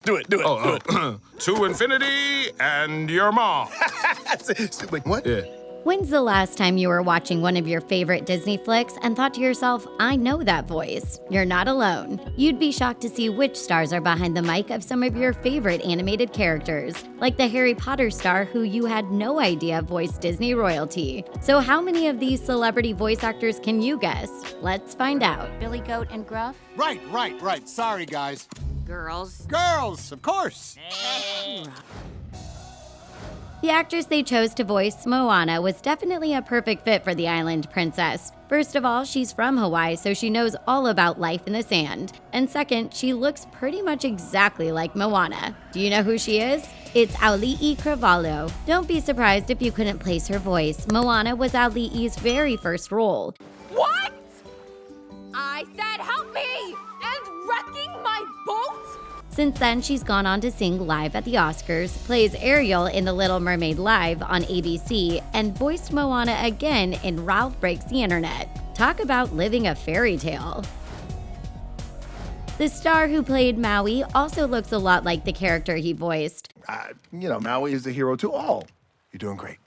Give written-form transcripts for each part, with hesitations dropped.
To infinity and your mom. Wait, what? Yeah. When's the last time you were watching one of your favorite Disney flicks and thought to yourself, I know that voice? You're not alone. You'd be shocked to see which stars are behind the mic of some of your favorite animated characters, like the Harry Potter star who you had no idea voiced Disney royalty. So how many of these celebrity voice actors can you guess? Let's find out. Billy Goat and Groff? Right. Sorry, guys. Girls. Girls, of course. The actress they chose to voice Moana was definitely a perfect fit for the island princess. First of all, she's from Hawaii, so she knows all about life in the sand. And second, she looks pretty much exactly like Moana. Do you know who she is? It's Auli'i Cravalho. Don't be surprised if you couldn't place her voice. Moana was Auli'i's very first role. What? I said help me! And wrecking my boat? Since then, she's gone on to sing live at the Oscars, plays Ariel in The Little Mermaid Live on ABC, and voiced Moana again in Ralph Breaks the Internet. Talk about living a fairy tale. The star who played Maui also looks a lot like the character he voiced. Maui is a hero to all. You're doing great.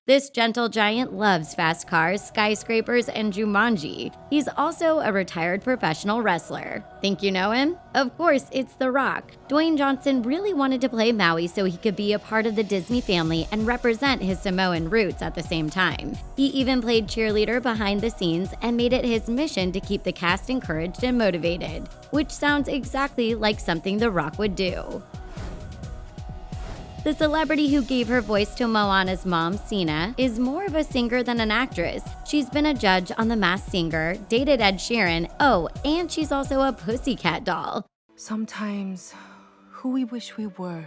This gentle giant loves fast cars, skyscrapers, and Jumanji. He's also a retired professional wrestler. Think you know him? Of course, it's The Rock. Dwayne Johnson really wanted to play Maui so he could be a part of the Disney family and represent his Samoan roots at the same time. He even played cheerleader behind the scenes and made it his mission to keep the cast encouraged and motivated, which sounds exactly like something The Rock would do. The celebrity who gave her voice to Moana's mom, Sina, is more of a singer than an actress. She's been a judge on The Masked Singer, dated Ed Sheeran, and she's also a pussycat doll. Sometimes, who we wish we were,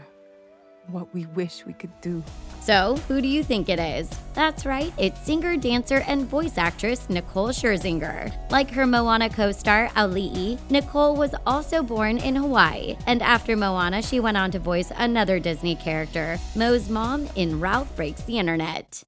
what we wish we could do. So, who do you think it is? That's right, it's singer, dancer, and voice actress Nicole Scherzinger. Like her Moana co-star Auli'i, Nicole was also born in Hawaii, and after Moana, she went on to voice another Disney character, Mo's mom in Ralph Breaks the Internet.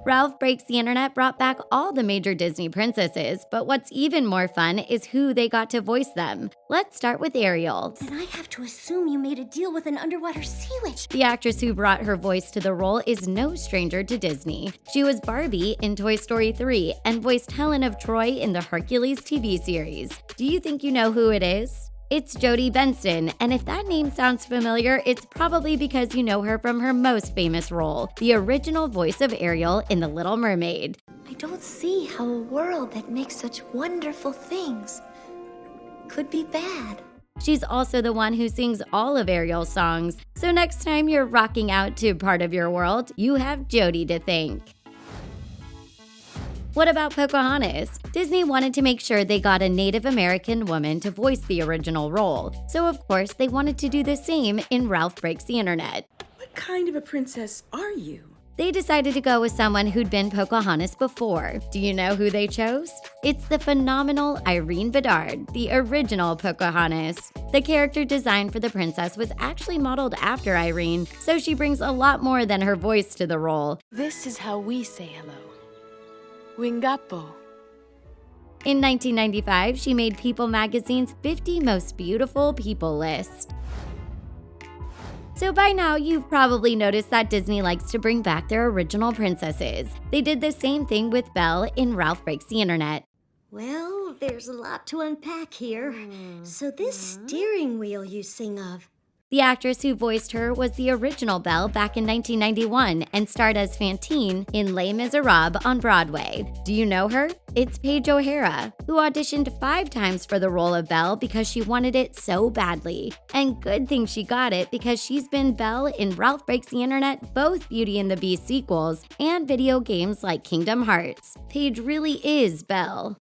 Ralph Breaks the Internet brought back all the major Disney princesses, but what's even more fun is who they got to voice them. Let's start with Ariel. Then I have to assume you made a deal with an underwater sea witch. The actress who brought her voice to the role is no stranger to Disney. She was Barbie in Toy Story 3 and voiced Helen of Troy in the Hercules TV series. Do you think you know who it is? It's Jodi Benson, and if that name sounds familiar, it's probably because you know her from her most famous role, the original voice of Ariel in The Little Mermaid. I don't see how a world that makes such wonderful things could be bad. She's also the one who sings all of Ariel's songs, so next time you're rocking out to Part of Your World, you have Jodi to thank. What about Pocahontas? Disney wanted to make sure they got a Native American woman to voice the original role, so of course they wanted to do the same in Ralph Breaks the Internet. What kind of a princess are you? They decided to go with someone who'd been Pocahontas before. Do you know who they chose? It's the phenomenal Irene Bedard, the original Pocahontas. The character design for the princess was actually modeled after Irene, so she brings a lot more than her voice to the role. This is how we say hello. Wingapo. In 1995, she made People magazine's 50 Most Beautiful People list. So by now, you've probably noticed that Disney likes to bring back their original princesses. They did the same thing with Belle in Ralph Breaks the Internet. Well, there's a lot to unpack here. So this steering wheel you sing of. The actress who voiced her was the original Belle back in 1991 and starred as Fantine in Les Miserables on Broadway. Do you know her? It's Paige OHara, who auditioned 5 times for the role of Belle because she wanted it so badly. And good thing she got it because she's been Belle in Ralph Breaks the Internet, both Beauty and the Beast sequels, and video games like Kingdom Hearts. Paige really is Belle.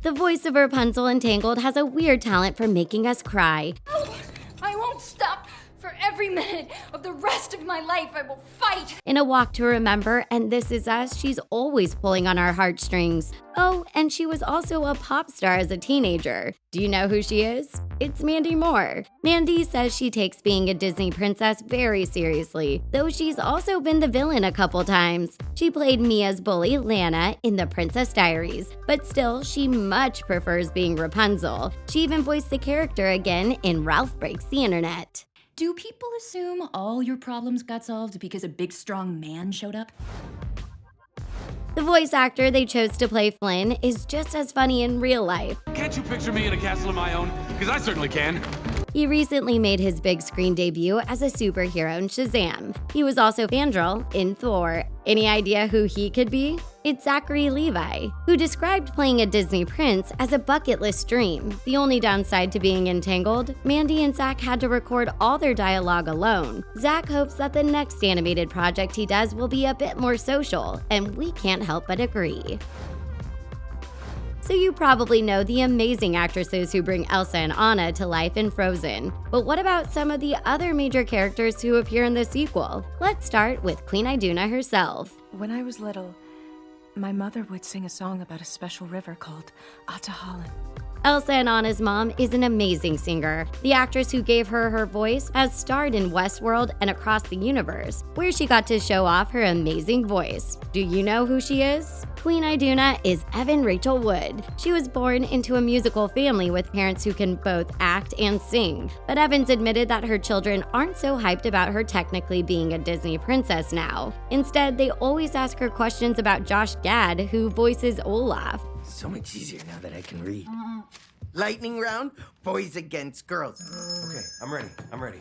The voice of Rapunzel in Tangled has a weird talent for making us cry. Oh, I won't stop for every minute of the rest of my life I will fight. In A Walk to Remember and This Is Us, she's always pulling on our heartstrings. Oh, and she was also a pop star as a teenager. Do you know who she is? It's Mandy Moore. Mandy says she takes being a Disney princess very seriously, though she's also been the villain a couple times. She played Mia's bully, Lana, in The Princess Diaries, but still, she much prefers being Rapunzel. She even voiced the character again in Ralph Breaks the Internet. Do people assume all your problems got solved because a big, strong man showed up? The voice actor they chose to play Flynn is just as funny in real life. Can't you picture me in a castle of my own? Because I certainly can. He recently made his big screen debut as a superhero in Shazam. He was also Fandral in Thor. Any idea who he could be? It's Zachary Levi, who described playing a Disney prince as a bucket list dream. The only downside to being entangled, Mandy and Zach had to record all their dialogue alone. Zach hopes that the next animated project he does will be a bit more social, and we can't help but agree. So you probably know the amazing actresses who bring Elsa and Anna to life in Frozen. But what about some of the other major characters who appear in the sequel? Let's start with Queen Iduna herself. When I was little, my mother would sing a song about a special river called Holland. Elsa and Anna's mom is an amazing singer. The actress who gave her her voice has starred in Westworld and Across the Universe, where she got to show off her amazing voice. Do you know who she is? Queen Iduna is Evan Rachel Wood. She was born into a musical family with parents who can both act and sing, but Evans admitted that her children aren't so hyped about her technically being a Disney princess now. Instead, they always ask her questions about Josh Gad, who voices Olaf. So much easier now that I can read. Lightning round, boys against girls. Okay, I'm ready.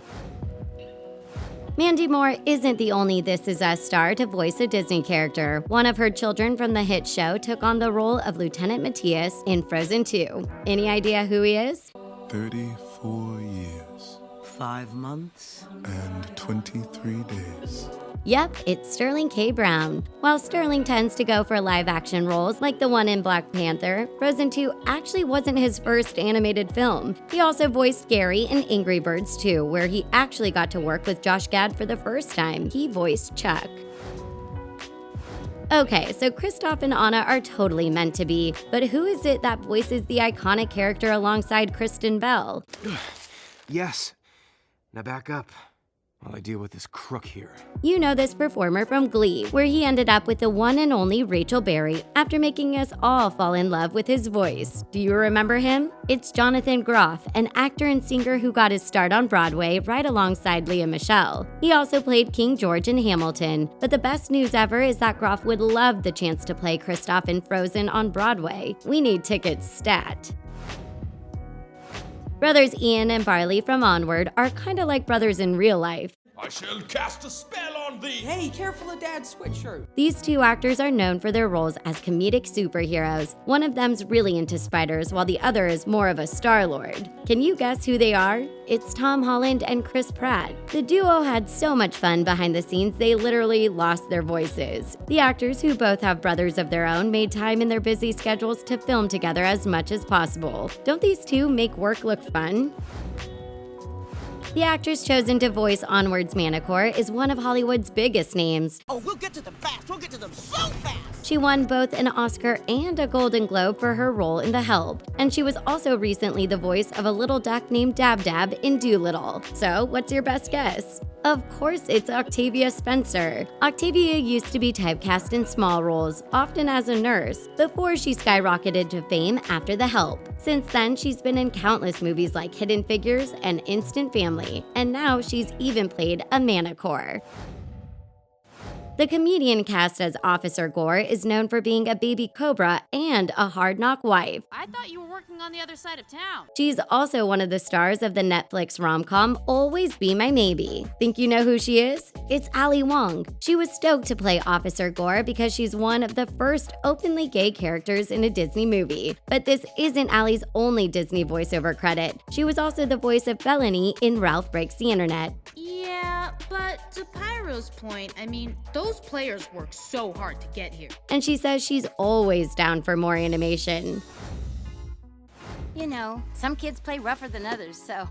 Mandy Moore isn't the only This Is Us star to voice a Disney character. One of her children from the hit show took on the role of Lieutenant Matthias in Frozen 2. Any idea who he is? 34 years. 5 months. And 23 days. Yep, it's Sterling K. Brown. While Sterling tends to go for live-action roles like the one in Black Panther, Frozen 2 actually wasn't his first animated film. He also voiced Gary in Angry Birds 2, where he actually got to work with Josh Gad for the first time. He voiced Chuck. Okay, so Kristoff and Anna are totally meant to be, but who is it that voices the iconic character alongside Kristen Bell? Yes. Now back up while I deal with this crook here. You know this performer from Glee, where he ended up with the one and only Rachel Berry after making us all fall in love with his voice. Do you remember him? It's Jonathan Groff, an actor and singer who got his start on Broadway right alongside Lea Michele. He also played King George in Hamilton, but the best news ever is that Groff would love the chance to play Kristoff in Frozen on Broadway. We need tickets stat. Brothers Ian and Barley from Onward are kinda like brothers in real life. I shall cast a spell on thee. Hey, careful of Dad's sweatshirt. These two actors are known for their roles as comedic superheroes. One of them's really into spiders, while the other is more of a Star-Lord. Can you guess who they are? It's Tom Holland and Chris Pratt. The duo had so much fun behind the scenes, they literally lost their voices. The actors, who both have brothers of their own, made time in their busy schedules to film together as much as possible. Don't these two make work look fun? The actress chosen to voice Onward's Manticore is one of Hollywood's biggest names. Oh, we'll get to them fast. We'll get to them so fast. She won both an Oscar and a Golden Globe for her role in The Help, and she was also recently the voice of a little duck named Dab Dab in Dolittle. So, what's your best guess? Of course, it's Octavia Spencer. Octavia used to be typecast in small roles, often as a nurse, before she skyrocketed to fame after The Help. Since then, she's been in countless movies like Hidden Figures and Instant Family, and now she's even played a Manticore. The comedian cast as Officer Gore is known for being a baby cobra and a hard-knock wife. I thought you were working on the other side of town. She's also one of the stars of the Netflix rom-com Always Be My Maybe. Think you know who she is? It's Ali Wong. She was stoked to play Officer Gore because she's one of the first openly gay characters in a Disney movie. But this isn't Ali's only Disney voiceover credit. She was also the voice of Bellany in Ralph Breaks the Internet. Yeah, but to Pyro's point, I mean, those players work so hard to get here. And she says she's always down for more animation. You know, some kids play rougher than others, so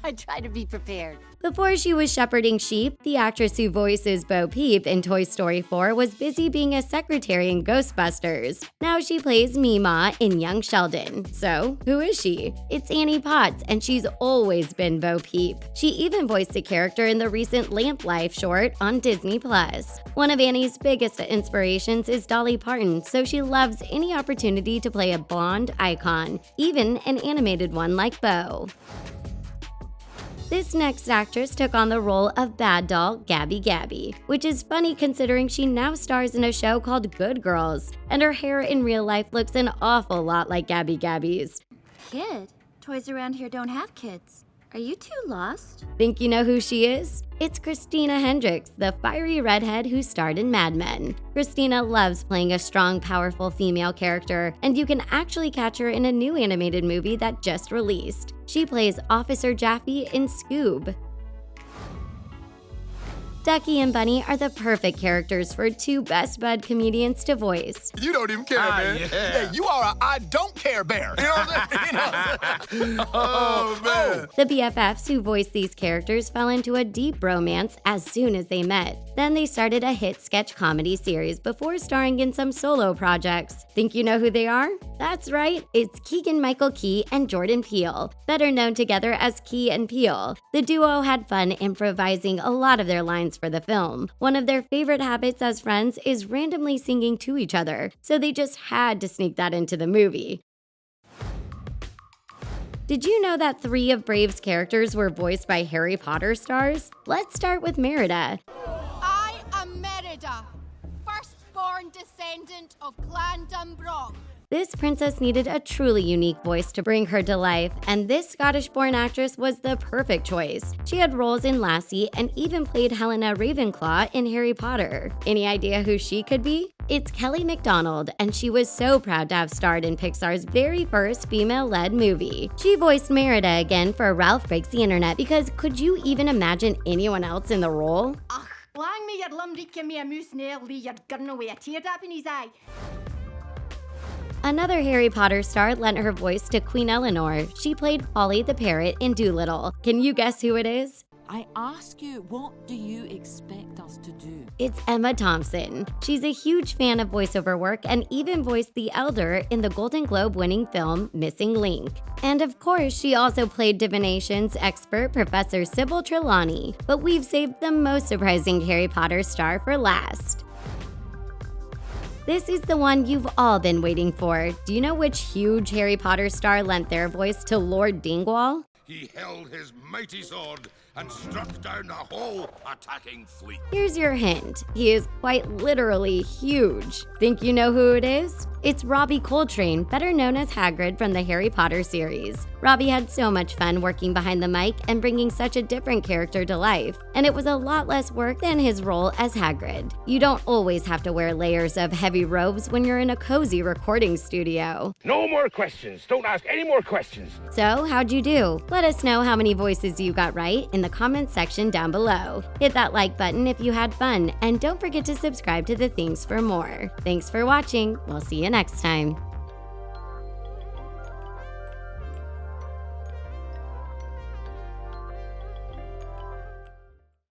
I try to be prepared. Before she was shepherding sheep, the actress who voices Bo Peep in Toy Story 4 was busy being a secretary in Ghostbusters. Now she plays Meemaw in Young Sheldon. So, who is she? It's Annie Potts, and she's always been Bo Peep. She even voiced the character in the recent Lamp Life short on Disney+. One of Annie's biggest inspirations is Dolly Parton, so she loves any opportunity to play a blonde icon, even an animated one like Bo. This next actress took on the role of bad doll Gabby Gabby, which is funny considering she now stars in a show called Good Girls, and her hair in real life looks an awful lot like Gabby Gabby's. Kid? Toys around here don't have kids. Are you two lost? Think you know who she is? It's Christina Hendricks, the fiery redhead who starred in Mad Men. Christina loves playing a strong, powerful female character, and you can actually catch her in a new animated movie that just released. She plays Officer Jaffe in Scoob. Ducky and Bunny are the perfect characters for two best bud comedians to voice. You don't even care, man. Yeah. Hey, you are a I don't care bear. You know what I'm saying? Oh, man. The BFFs who voiced these characters fell into a deep romance as soon as they met. Then they started a hit sketch comedy series before starring in some solo projects. Think you know who they are? That's right, it's Keegan-Michael Key and Jordan Peele, better known together as Key and Peele. The duo had fun improvising a lot of their lines for the film. One of their favorite habits as friends is randomly singing to each other, so they just had to sneak that into the movie. Did you know that 3 of Brave's characters were voiced by Harry Potter stars? Let's start with Merida. I am Merida, firstborn descendant of Clan Dunbrog. This princess needed a truly unique voice to bring her to life, and this Scottish-born actress was the perfect choice. She had roles in Lassie and even played Helena Ravenclaw in Harry Potter. Any idea who she could be? It's Kelly MacDonald, and she was so proud to have starred in Pixar's very first female-led movie. She voiced Merida again for Ralph Breaks the Internet because could you even imagine anyone else in the role? Lang me your lumdy, give me a moose nail, lee your gun away a teardrop in his eye. Another Harry Potter star lent her voice to Queen Eleanor. She played Polly the Parrot in Dolittle. Can you guess who it is? I ask you, what do you expect us to do? It's Emma Thompson. She's a huge fan of voiceover work and even voiced the Elder in the Golden Globe-winning film Missing Link. And of course, she also played divinations expert Professor Sybil Trelawney. But we've saved the most surprising Harry Potter star for last. This is the one you've all been waiting for. Do you know which huge Harry Potter star lent their voice to Lord Dingwall? He held his mighty sword and struck down a whole attacking fleet. Here's your hint. He is quite literally huge. Think you know who it is? It's Robbie Coltrane, better known as Hagrid from the Harry Potter series. Robbie had so much fun working behind the mic and bringing such a different character to life, and it was a lot less work than his role as Hagrid. You don't always have to wear layers of heavy robes when you're in a cozy recording studio. No more questions. Don't ask any more questions. So, how'd you do? Let us know how many voices you got right in the comments section down below. Hit that like button if you had fun, and don't forget to subscribe to The Things for more. Thanks for watching. We'll see you next time.